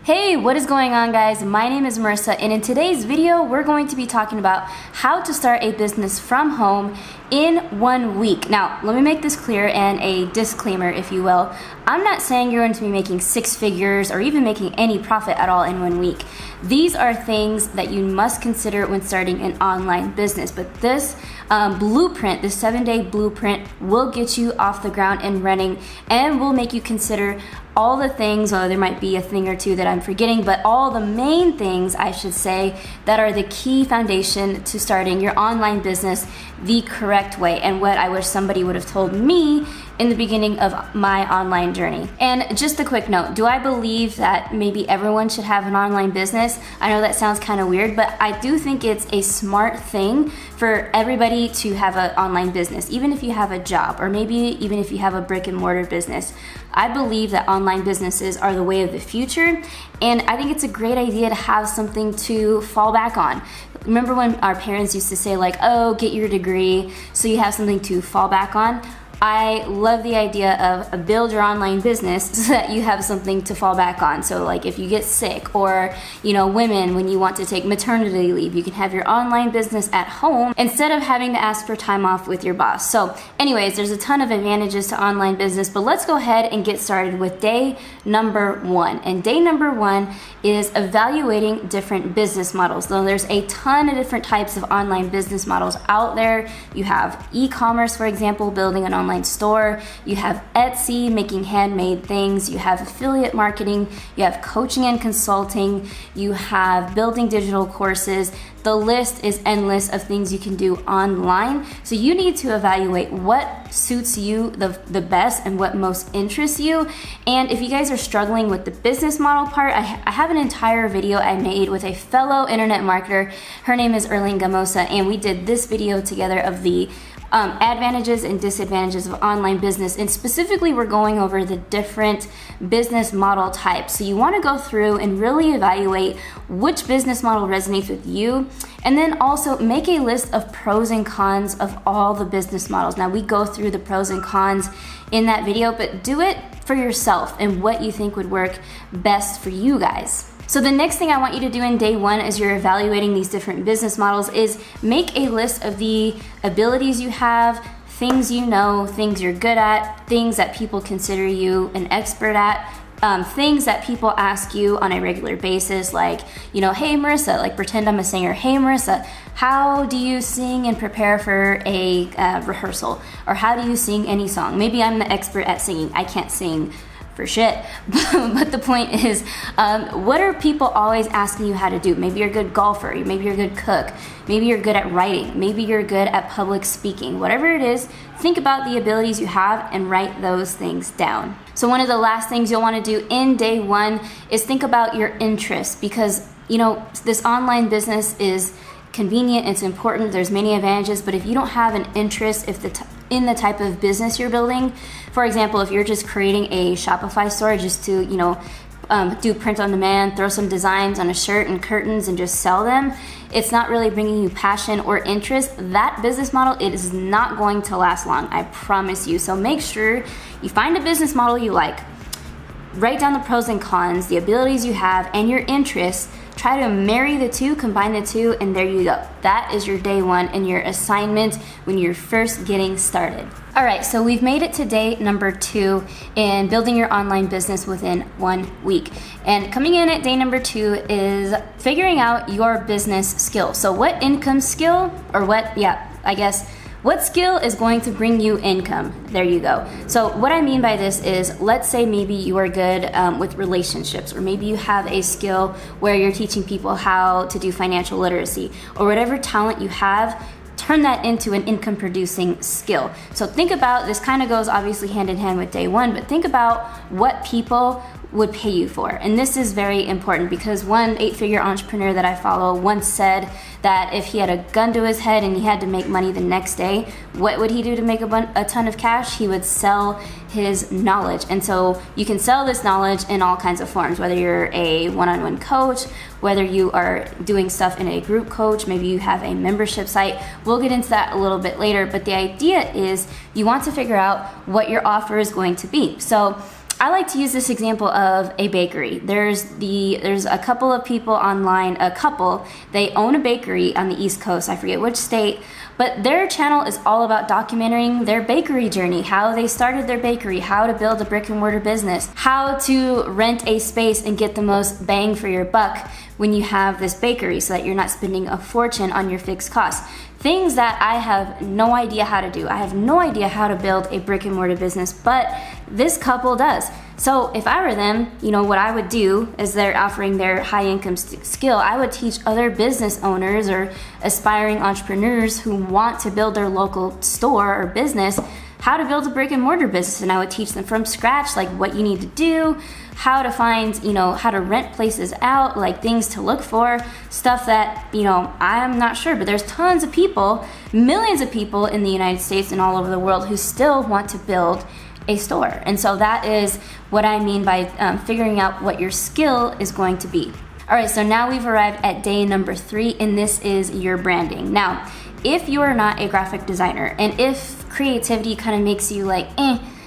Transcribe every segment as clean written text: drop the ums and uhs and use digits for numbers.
Hey, what is going on, guys? My name is Marissa, and in today's video, we're going to be talking about how to start a business from home in 1 week. Now, let me make this clear and a disclaimer, if you will. I'm not saying you're going to be making six figures or even making any profit at all in 1 week. These are things that you must consider when starting an online business, but this blueprint, this 7-day blueprint, will get you off the ground and running and will make you consider all the things, or there might be a thing or two that I'm forgetting, but all the main things, I should say, that are the key foundation to starting your online business the correct way, and what I wish somebody would have told me in the beginning of my online journey. And just a quick note, do I believe that maybe everyone should have an online business? I know that sounds kind of weird, but I do think it's a smart thing for everybody to have an online business, even if you have a job, or maybe even if you have a brick and mortar business. I believe that online businesses are the way of the future, and I think it's a great idea to have something to fall back on. Remember when our parents used to say like, oh, get your degree so you have something to fall back on? I love the idea of build your online business so that you have something to fall back on. So like if you get sick, or women, when you want to take maternity leave, you can have your online business at home instead of having to ask for time off with your boss. So anyways, there's a ton of advantages to online business, but let's go ahead and get started with day number 1. And day number 1 is evaluating different business models. So there's a ton of different types of online business models out there. You have e-commerce, for example, building an online store. You have Etsy, making handmade things. You have affiliate marketing. You have coaching and consulting. You have building digital courses. The list is endless of things you can do online. So you need to evaluate what suits you the best and what most interests you. And if you guys are struggling with the business model part, I have an entire video I made with a fellow internet marketer. Her name is Erling Gamosa, and we did this video together of the advantages and disadvantages of online business, and specifically we're going over the different business model types. So you want to go through and really evaluate which business model resonates with you, and then also make a list of pros and cons of all the business models. Now we go through the pros and cons in that video, but do it for yourself and what you think would work best for you guys. So the next thing I want you to do in day 1 as you're evaluating these different business models is make a list of the abilities you have, things you know, things you're good at, things that people consider you an expert at, things that people ask you on a regular basis, like, hey Marissa, like pretend I'm a singer. Hey Marissa, how do you sing and prepare for a rehearsal? Or how do you sing any song? Maybe I'm the expert at singing. I can't sing for shit. But the point is, what are people always asking you how to do? Maybe you're a good golfer, maybe you're a good cook, maybe you're good at writing, maybe you're good at public speaking. Whatever it is, think about the abilities you have and write those things down. So one of the last things you'll want to do in day 1 is think about your interests, because this online business is convenient, it's important, there's many advantages, but if you don't have an interest in the type of business you're building, for example, if you're just creating a Shopify store just to do print on demand, throw some designs on a shirt and curtains and just sell them, it's not really bringing you passion or interest. That business model, it is not going to last long, I promise you. So make sure you find a business model you like, write down the pros and cons, the abilities you have, and your interests. Try to marry the two, combine the two, and there you go. That is your day 1 and your assignment when you're first getting started. All right, so we've made it to day number 2 in building your online business within 1 week. And coming in at day number 2 is figuring out your business skill. So what income skill, or what skill is going to bring you income? There you go. So what I mean by this is, let's say maybe you are good with relationships, or maybe you have a skill where you're teaching people how to do financial literacy, or whatever talent you have, turn that into an income producing skill. So think about, this kind of goes obviously hand in hand with day 1, but think about what people would pay you for. And this is very important, because one 8-figure entrepreneur that I follow once said that if he had a gun to his head and he had to make money the next day, what would he do to make a ton of cash? He would sell his knowledge. And so you can sell this knowledge in all kinds of forms, whether you're a one-on-one coach, whether you are doing stuff in a group coach, maybe you have a membership site. We'll get into that a little bit later, but the idea is you want to figure out what your offer is going to be. So I like to use this example of a bakery. There's a couple of people online, they own a bakery on the East Coast, I forget which state, but their channel is all about documenting their bakery journey, how they started their bakery, how to build a brick and mortar business, how to rent a space and get the most bang for your buck when you have this bakery so that you're not spending a fortune on your fixed costs. Things that I have no idea how to do. I have no idea how to build a brick and mortar business, but this couple does. So if I were them, what I would do is they're offering their high income skill, I would teach other business owners or aspiring entrepreneurs who want to build their local store or business how to build a brick and mortar business. And I would teach them from scratch, like what you need to do, how to find, how to rent places out, like things to look for, stuff that, I'm not sure, but there's tons of people, millions of people in the United States and all over the world who still want to build a store. And so that is what I mean by figuring out what your skill is going to be. All right, so now we've arrived at day number 3, and this is your branding. Now, if you are not a graphic designer, and if creativity kind of makes you like,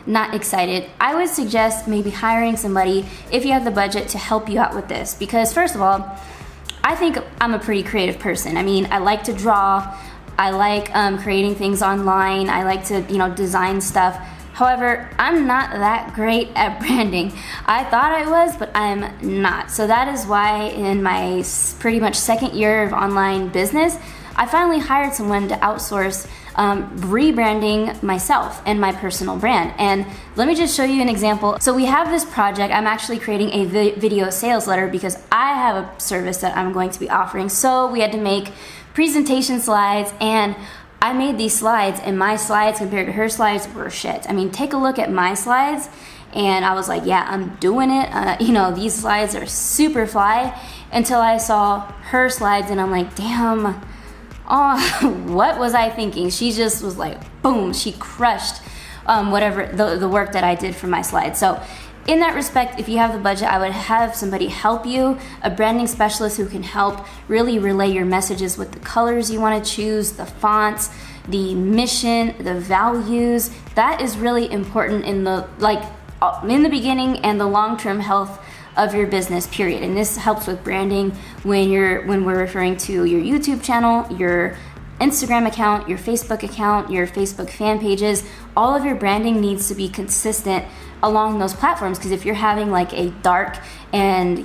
not excited, I would suggest maybe hiring somebody, if you have the budget, to help you out with this. Because first of all, I think I'm a pretty creative person. I mean, I like to draw, I like creating things online, I like to, design stuff. However, I'm not that great at branding. I thought I was, but I'm not. So that is why in my pretty much second year of online business, I finally hired someone to outsource rebranding myself and my personal brand. And let me just show you an example. So we have this project. I'm actually creating a video sales letter because I have a service that I'm going to be offering. So we had to make presentation slides, and I made these slides, and my slides compared to her slides were shit. I mean, take a look at my slides, and I was like, yeah, I'm doing it. These slides are super fly, until I saw her slides, and I'm like, damn, what was I thinking? She just was like, boom, she crushed whatever the work that I did for my slides. So in that respect, if you have the budget, I would have somebody help you, a branding specialist who can help really relay your messages with the colors you want to choose, the fonts, the mission, the values. That is really important in the beginning and the long-term health of your business, period. And this helps with branding when we're referring to your YouTube channel, your Instagram account, your Facebook account, your Facebook fan pages. All of your branding needs to be consistent along those platforms, because if you're having like a dark and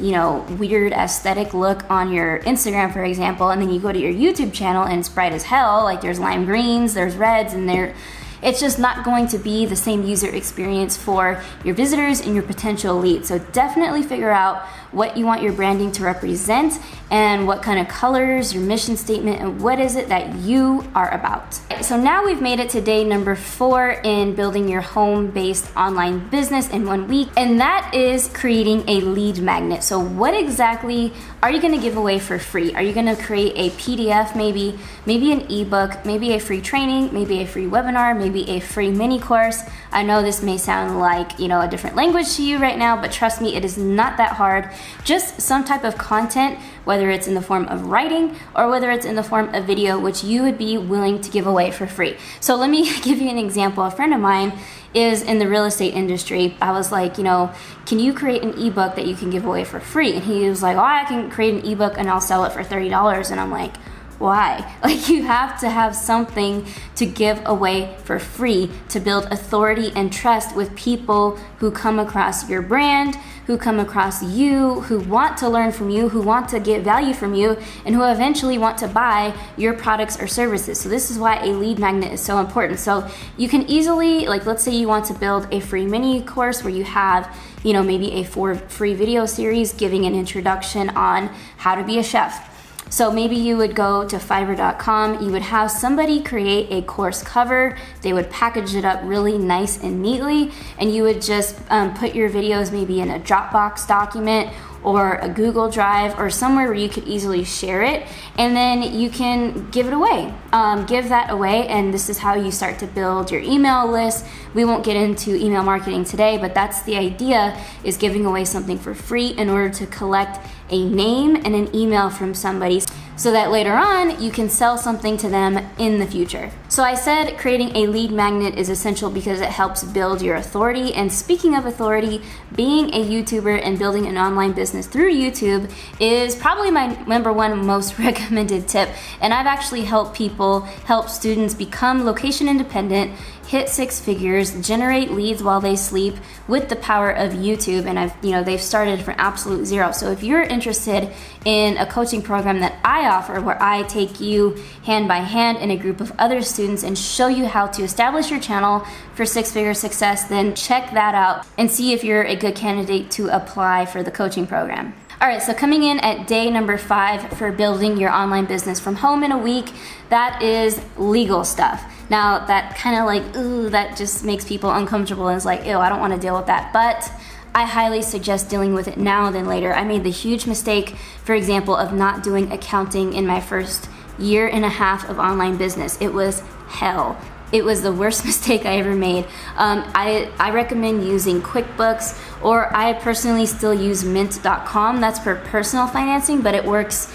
weird aesthetic look on your Instagram, for example, and then you go to your YouTube channel and it's bright as hell, like there's lime greens, there's reds, and it's just not going to be the same user experience for your visitors and your potential leads. So definitely figure out what you want your branding to represent and what kind of colors, your mission statement, and what is it that you are about. So now we've made it to day number 4 in building your home-based online business in 1 week, and that is creating a lead magnet. So what exactly are you gonna give away for free? Are you gonna create a PDF, maybe an ebook, maybe a free training, maybe a free webinar, maybe a free mini course? I know this may sound like, a different language to you right now, but trust me, it is not that hard. Just some type of content, whether it's in the form of writing or whether it's in the form of video, which you would be willing to give away for free. So let me give you an example. A friend of mine is in the real estate industry. I was like, can you create an ebook that you can give away for free? And he was like, I can create an ebook and I'll sell it for $30. And I'm like, why? Like, you have to have something to give away for free to build authority and trust with people who come across your brand, who come across you, who want to learn from you, who want to get value from you, and who eventually want to buy your products or services. So this is why a lead magnet is so important. So you can easily, let's say you want to build a free mini course where you have, maybe a free video series giving an introduction on how to be a chef. So maybe you would go to Fiverr.com, you would have somebody create a course cover, they would package it up really nice and neatly, and you would just put your videos maybe in a Dropbox document or a Google Drive or somewhere where you could easily share it, and then you can give it away. Give that away, and this is how you start to build your email list. We won't get into email marketing today, but that's the idea, is giving away something for free in order to collect a name and an email from somebody so that later on you can sell something to them in the future. So I said creating a lead magnet is essential because it helps build your authority. And speaking of authority, being a YouTuber and building an online business through YouTube is probably my #1 most recommended tip. And I've actually helped students become location independent, hit 6 figures, generate leads while they sleep with the power of YouTube. And they've started from absolute zero. So if you're interested in a coaching program that I offer, where I take you hand by hand in a group of other students and show you how to establish your channel for 6-figure success, then check that out and see if you're a good candidate to apply for the coaching program. All right, so coming in at day number 5 for building your online business from home in a week, that is legal stuff. Now that kind of like, ooh, that just makes people uncomfortable and it's like, ew, I don't want to deal with that. But I highly suggest dealing with it now than later. I made the huge mistake, for example, of not doing accounting in my first 1.5 years of online business. It was hell. It was the worst mistake I ever made. I recommend using QuickBooks, or I personally still use mint.com. That's for personal financing, but it works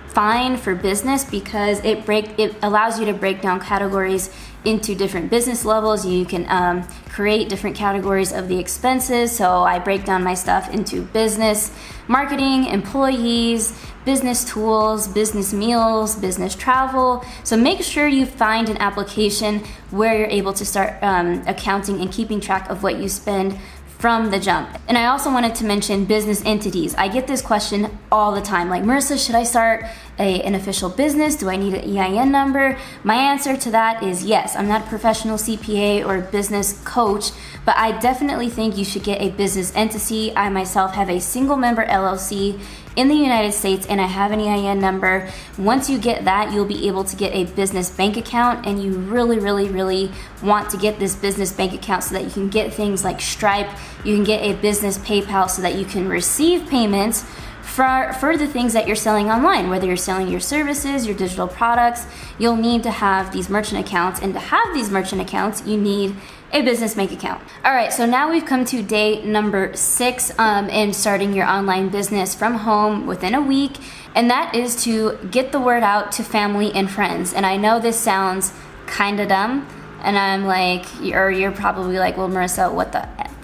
fine for business because it allows you to break down categories into different business levels. You can create different categories of the expenses. So I break down my stuff into business, marketing, employees, business tools, business meals, business travel. So make sure you find an application where you're able to start accounting and keeping track of what you spend from the jump. And I also wanted to mention business entities. I get this question all the time, like, Marissa, should I start an official business? Do I need an EIN number? My answer to that is yes. I'm not a professional CPA or business coach, but I definitely think you should get a business entity. I myself have a single member LLC in the United States, and I have an EIN number. Once you get that, you'll be able to get a business bank account, and you really, really, really want to get this business bank account so that you can get things like Stripe, you can get a business PayPal so that you can receive payments for the things that you're selling online. Whether you're selling your services, your digital products, you'll need to have these merchant accounts, and to have these merchant accounts, you need a business bank account. All right, so now we've come to day number 6 in starting your online business from home within a week, and that is to get the word out to family and friends. And I know this sounds kind of dumb, and I'm like, or you're probably like, well, Marissa, what the F?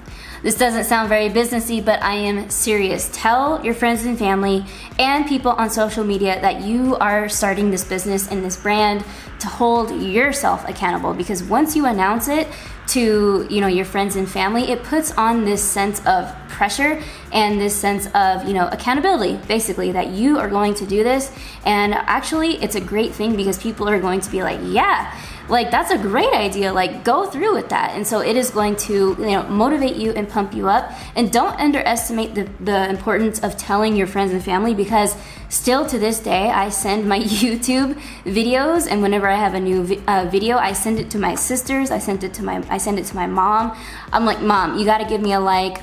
This doesn't sound very businessy, but I am serious. Tell your friends and family and people on social media that you are starting this business and this brand, to hold yourself accountable, because once you announce it to your friends and family, it puts on this sense of pressure and this sense of accountability, basically, that you are going to do this. And actually, it's a great thing because people are going to be like, yeah, like, that's a great idea, like, go through with that. And so it is going to motivate you and pump you up. And don't underestimate the importance of telling your friends and family, because still to this day, I send my YouTube videos, and whenever I have a new video, I send it to my sisters, I send it to my mom. I'm like, Mom, you gotta give me a like,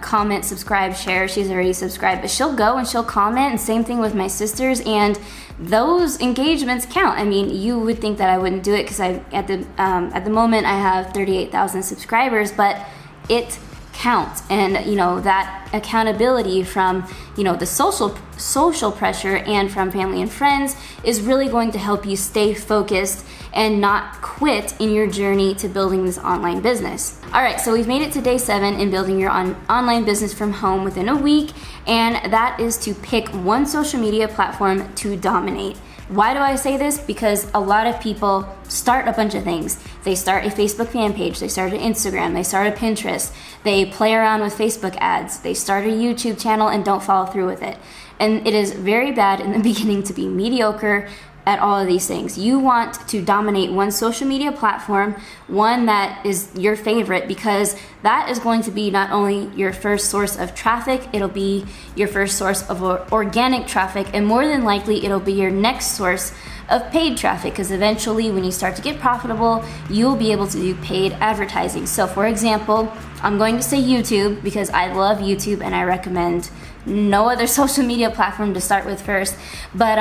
comment, subscribe, share. She's already subscribed, but she'll go and she'll comment, and same thing with my sisters, and those engagements count. I mean, you would think that I wouldn't do it because at the moment I have 38,000 subscribers, but it counts. And that accountability from the social pressure and from family and friends is really going to help you stay focused and not quit in your journey to building this online business. All right, so we've made it to day 7 in building your online business from home within a week, and that is to pick one social media platform to dominate. Why do I say this? Because a lot of people start a bunch of things. They start a Facebook fan page, they start an Instagram, they start a Pinterest, they play around with Facebook ads, they start a YouTube channel and don't follow through with it. And it is very bad in the beginning to be mediocre at all of these things. You want to dominate one social media platform, one that is your favorite, because that is going to be not only your first source of traffic, it'll be your first source of organic traffic, and more than likely it'll be your next source of paid traffic, because eventually when you start to get profitable, you'll be able to do paid advertising. So for example, I'm going to say YouTube because I love YouTube and I recommend no other social media platform to start with first. But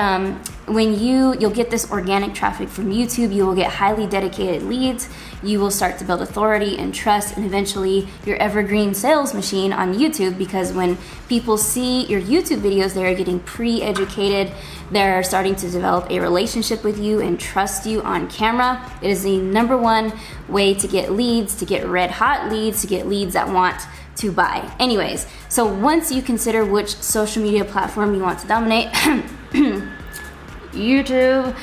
when you'll get this organic traffic from YouTube, you will get highly dedicated leads, you will start to build authority and trust, and eventually your evergreen sales machine on YouTube, because when people see your YouTube videos, they're getting pre-educated, they're starting to develop a relationship with you and trust you on camera. It is the number one way to get leads, to get red hot leads, to get leads that want to buy. Anyways, so once you consider which social media platform you want to dominate, YouTube,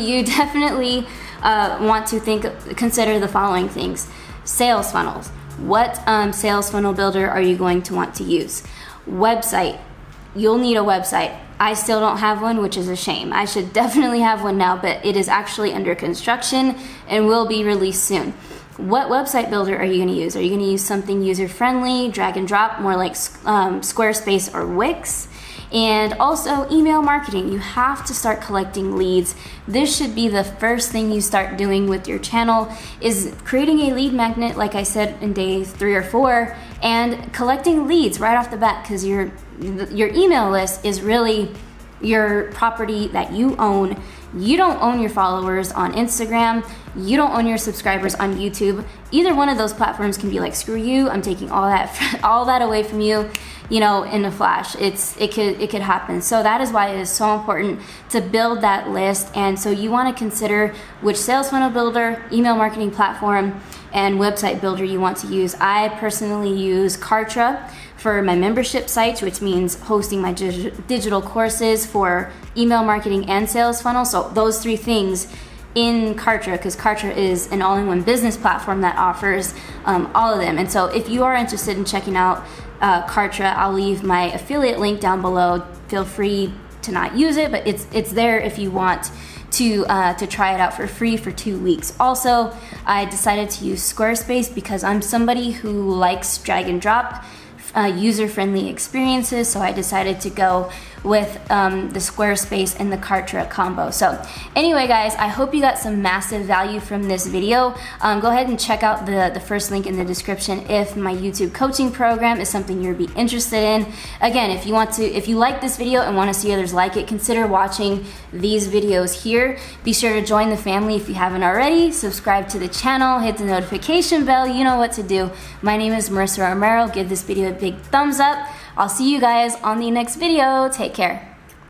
you definitely want to consider the following things. Sales funnels. What sales funnel builder are you going to want to use? Website. You'll need a website. I still don't have one, which is a shame. I should definitely have one now, but it is actually under construction and will be released soon. What website builder are you going to use? Are you going to use something user-friendly, drag and drop, more like Squarespace or Wix? And also email marketing. You have to start collecting leads. This should be the first thing you start doing with your channel, is creating a lead magnet, like I said in day 3 or 4, and collecting leads right off the bat, because your email list is really your property that you own. You don't own your followers on Instagram. You don't own your subscribers on YouTube. Either one of those platforms can be like, screw you, I'm taking all that away from you, you know, in a flash. It could happen. So that is why it is so important to build that list. And so you want to consider which sales funnel builder, email marketing platform, and website builder you want to use. I personally use Kartra for my membership sites, which means hosting my digital courses for email marketing and sales funnel. So those 3 things in Kartra, because Kartra is an all-in-one business platform that offers all of them. And so if you are interested in checking out Kartra, I'll leave my affiliate link down below. Feel free to not use it, but it's there if you want to try it out for free for 2 weeks. Also, I decided to use Squarespace because I'm somebody who likes drag and drop user-friendly experiences, so I decided to go with the Squarespace and the Kartra combo. So anyway guys, I hope you got some massive value from this video. Go ahead and check out the first link in the description if my YouTube coaching program is something you'd be interested in. Again, if you like this video and want to see others like it, consider watching these videos here. Be sure to join the family if you haven't already. Subscribe to the channel, hit the notification bell, you know what to do. My name is Marissa Romero. Give this video a big thumbs up. I'll see you guys on the next video. Take care.